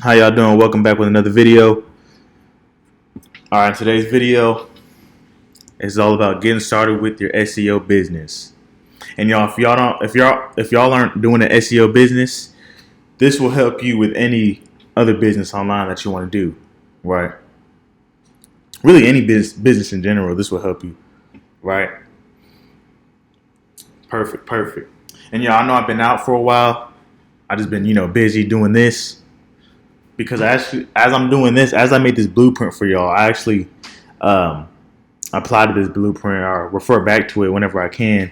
How y'all doing? Welcome back with another video. All right, today's video is all about getting started with your SEO business. And y'all, if y'all aren't doing an SEO business, this will help you with any other business online that you want to do, right? Really, any business in general, this will help you, right? Perfect. And y'all, I know I've been out for a while. I just been busy doing this. Because as I'm doing this, as I made this blueprint for y'all, I actually apply to this blueprint or refer back to it whenever I can.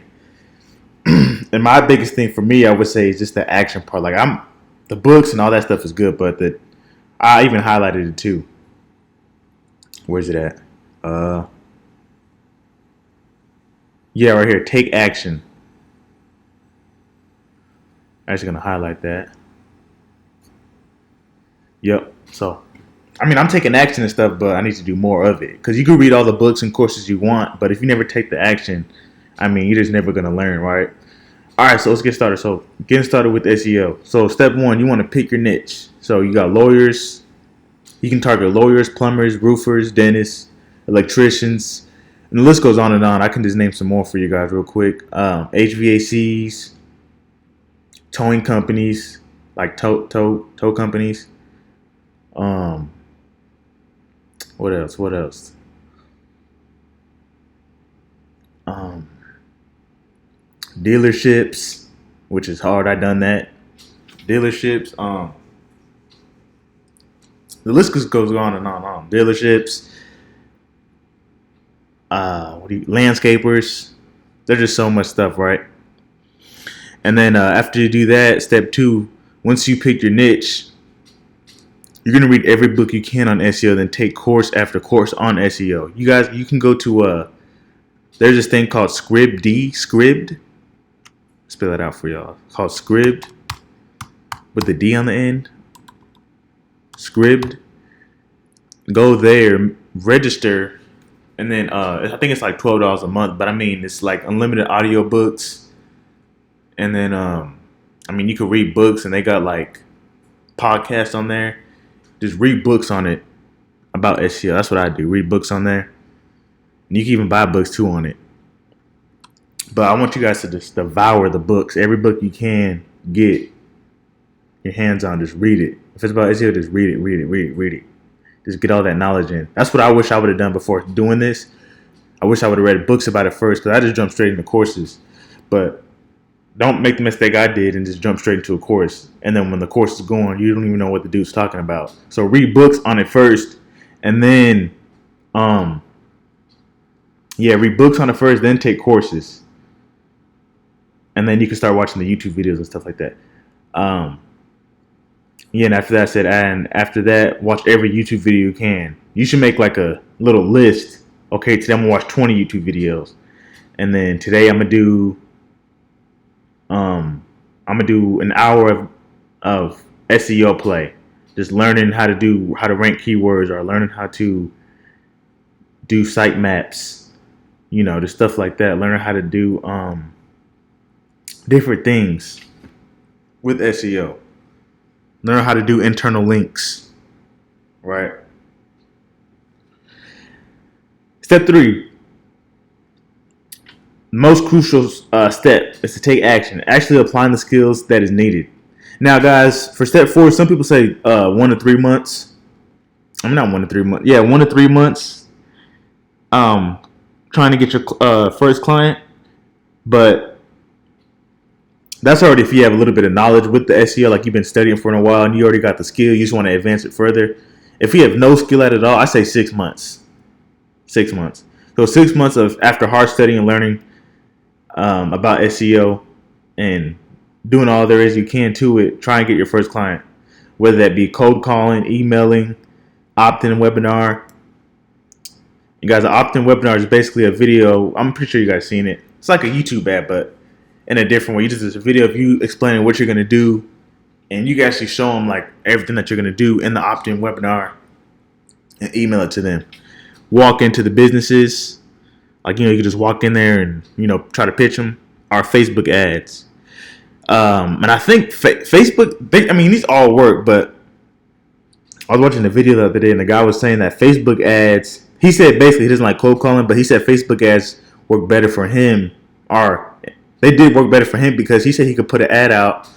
And my biggest thing for me, I would say, is just the action part. Like the books and all that stuff is good, but I even highlighted it too. Where's it at? Yeah, right here. Take action. I'm actually gonna highlight that. Yep. So, I'm taking action and stuff, but I need to do more of it. Because you can read all the books and courses you want, but if you never take the action, you're just never going to learn, right? All right, so let's get started. So, getting started with SEO. So, step one, you want to pick your niche. So, you got lawyers. You can target lawyers, plumbers, roofers, dentists, electricians, and the list goes on and on. I can just name some more for you guys real quick. HVACs, towing companies, like tow companies. What else? Dealerships, which is hard. I done that. Dealerships. The list just goes on and on and on. Dealerships. Landscapers. There's just so much stuff, right? And then after you do that, step two, once you pick your niche, you're going to read every book you can on SEO, then take course after course on SEO. You guys, you can go to, there's this thing called Scribd. Spell it out for y'all. It's called Scribd with the D on the end. Scribd. Go there, register, and then I think it's like $12 a month, but it's like unlimited audio books. And then, you can read books, and they got like podcasts on there. Just read books on it about SEO. That's what I do. Read books on there. And you can even buy books too on it. But I want you guys to just devour the books. Every book you can get your hands on, just read it. If it's about SEO, just read it. Just get all that knowledge in. That's what I wish I would have done before doing this. I wish I would have read books about it first, because I just jumped straight into courses. But don't make the mistake I did and just jump straight into a course. And then when the course is going, you don't even know what the dude's talking about. So read books on it first, and then, read books on it first, then take courses. And then you can start watching the YouTube videos and stuff like that. And after that, watch every YouTube video you can. You should make like a little list. Okay, today I'm gonna watch 20 YouTube videos. And then today I'm gonna do an hour of SEO play, just learning how to rank keywords, or learning how to do site maps, just stuff like that. Learning how to do different things with SEO. Learn how to do internal links, right? Step three. Most crucial step is to take action, actually applying the skills that is needed. Now, guys, for step four, some people say 1 to 3 months. Not 1 to 3 months. Yeah, 1 to 3 months. Trying to get your first client, but that's already if you have a little bit of knowledge with the SEO, like you've been studying for a while and you already got the skill. You just want to advance it further. If you have no skill at it all, I say 6 months. 6 months. So 6 months of after hard studying and learning about SEO and doing all there is you can to it, try and get your first client, whether that be cold calling, emailing, opt-in webinar. You guys, an opt-in webinar is basically a video. I'm pretty sure you guys seen it. It's like a YouTube ad, but in a different way. It's a video of you explaining what you're going to do, and you can actually show them like everything that you're going to do in the opt-in webinar and email it to them. Walk into the businesses. Like, you can just walk in there and, try to pitch them. Our Facebook ads. And I think Facebook, these all work, but I was watching a video the other day, and the guy was saying that Facebook ads. He said basically he doesn't like cold calling, but he said Facebook ads work better for him, or they did work better for him because he said he could put an ad out,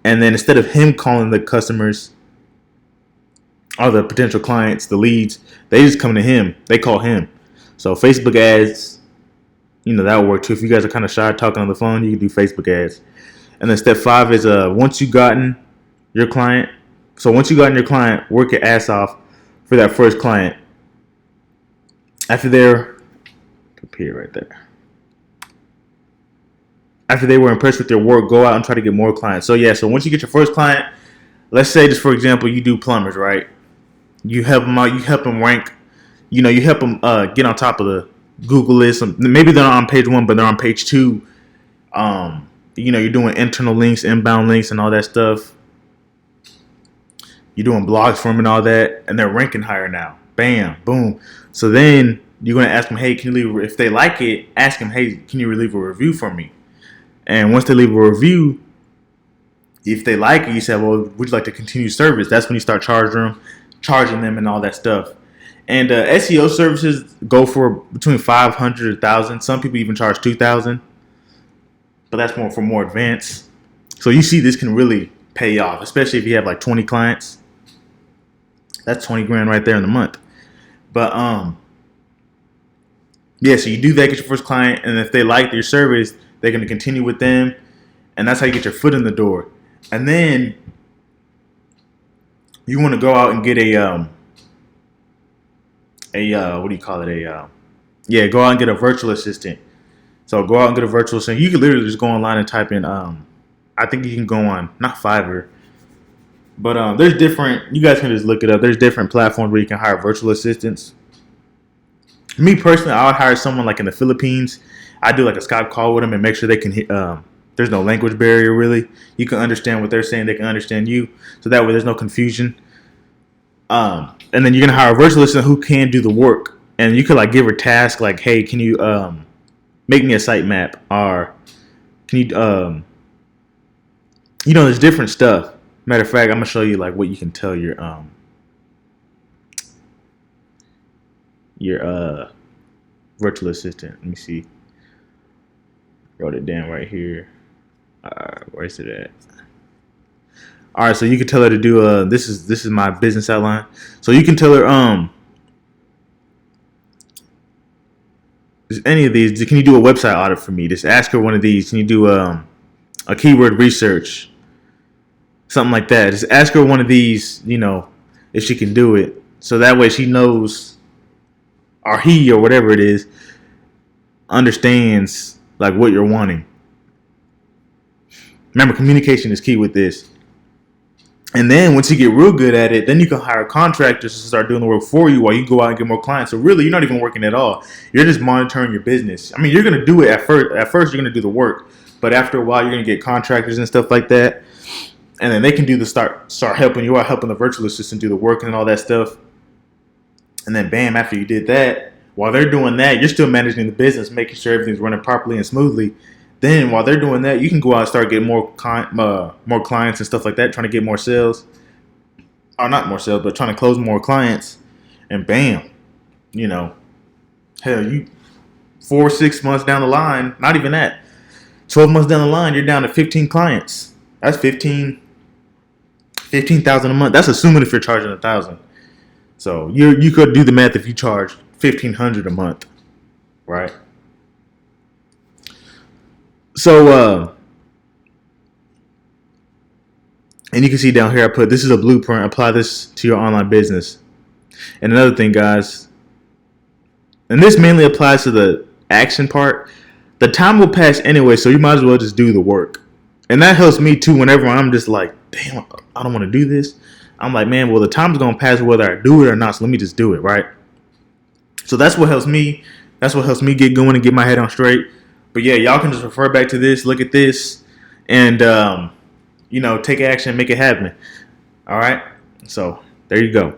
and then instead of him calling the customers or the potential clients, the leads, they just come to him. They call him. So Facebook ads, that will work too. If you guys are kind of shy talking on the phone, you can do Facebook ads. And then step 5 is once you've gotten your client. So once you gotten your client, work your ass off for that first client. After they're here right there. After they were impressed with your work, go out and try to get more clients. So yeah, so once you get your first client, let's say just for example, you do plumbers, right? You help them out. You help them rank. You help them get on top of the Google list. Maybe they're not on page 1, but they're on page 2. You're doing internal links, inbound links, and all that stuff. You're doing blogs for them and all that, and they're ranking higher now. Bam, boom. So then you're going to ask them, hey, can you leave? If they like it, ask them, hey, can you leave a review for me? And once they leave a review, if they like it, you say, well, would you like to continue service? That's when you start charging them and all that stuff. And SEO services go for between $500 and $1,000. Some people even charge $2,000, but that's more advanced. So you see, this can really pay off, especially if you have like 20 clients. That's 20 grand right there in the month. But yeah, so you do that, get your first client, and if they like your service, they're going to continue with them, and that's how you get your foot in the door. And then you want to go out and get go out and get a virtual assistant. So go out and get a virtual assistant. You can literally just go online and type in I think you can go on, not Fiverr, but there's different, you guys can just look it up. There's different platforms where you can hire virtual assistants. Me personally, I would hire someone like in the Philippines. I do like a Skype call with them and make sure they can hit, there's no language barrier really. You can understand what they're saying, they can understand you. So that way there's no confusion. And then you're going to hire a virtual assistant who can do the work. And you could like give her tasks like, hey, can you make me a sitemap? Or can you, there's different stuff. Matter of fact, I'm going to show you like what you can tell your virtual assistant. Let me see. Wrote it down right here. Where's it at? All right, so you can tell her to do this is my business outline. So you can tell her any of these. Can you do a website audit for me? Just ask her one of these. Can you do a keyword research? Something like that. Just ask her one of these, if she can do it. So that way she knows, or he or whatever it is, understands like what you're wanting. Remember, communication is key with this. And then once you get real good at it, then you can hire contractors to start doing the work for you while you go out and get more clients. So really, you're not even working at all. You're just monitoring your business. I mean, you're going to do it at first. At first, you're going to do the work. But after a while, you're going to get contractors and stuff like that. And then they can do the start helping you out, helping the virtual assistant do the work and all that stuff. And then bam, after you did that, while they're doing that, you're still managing the business, making sure everything's running properly and smoothly. Then while they're doing that, you can go out and start getting more clients and stuff like that, trying to get more sales. Or not more sales, but trying to close more clients. And bam, hell, you 4 or 6 months down the line, not even that, 12 months down the line, you're down to 15 clients. That's 15,000 a month. That's assuming if you're charging 1,000. So you could do the math if you charge 1,500 a month, right? So and you can see down here I put, this is a blueprint. Apply this to your online business. And another thing, guys, and this mainly applies to the action part. The time will pass anyway, so you might as well just do the work. And that helps me too whenever I'm just like, damn, I don't want to do this. I'm like, man, well, the time's going to pass whether I do it or not, so let me just do it, right? So that's what helps me. That's what helps me get going and get my head on straight. But yeah, y'all can just refer back to this, look at this, and, take action and make it happen. All right? So there you go.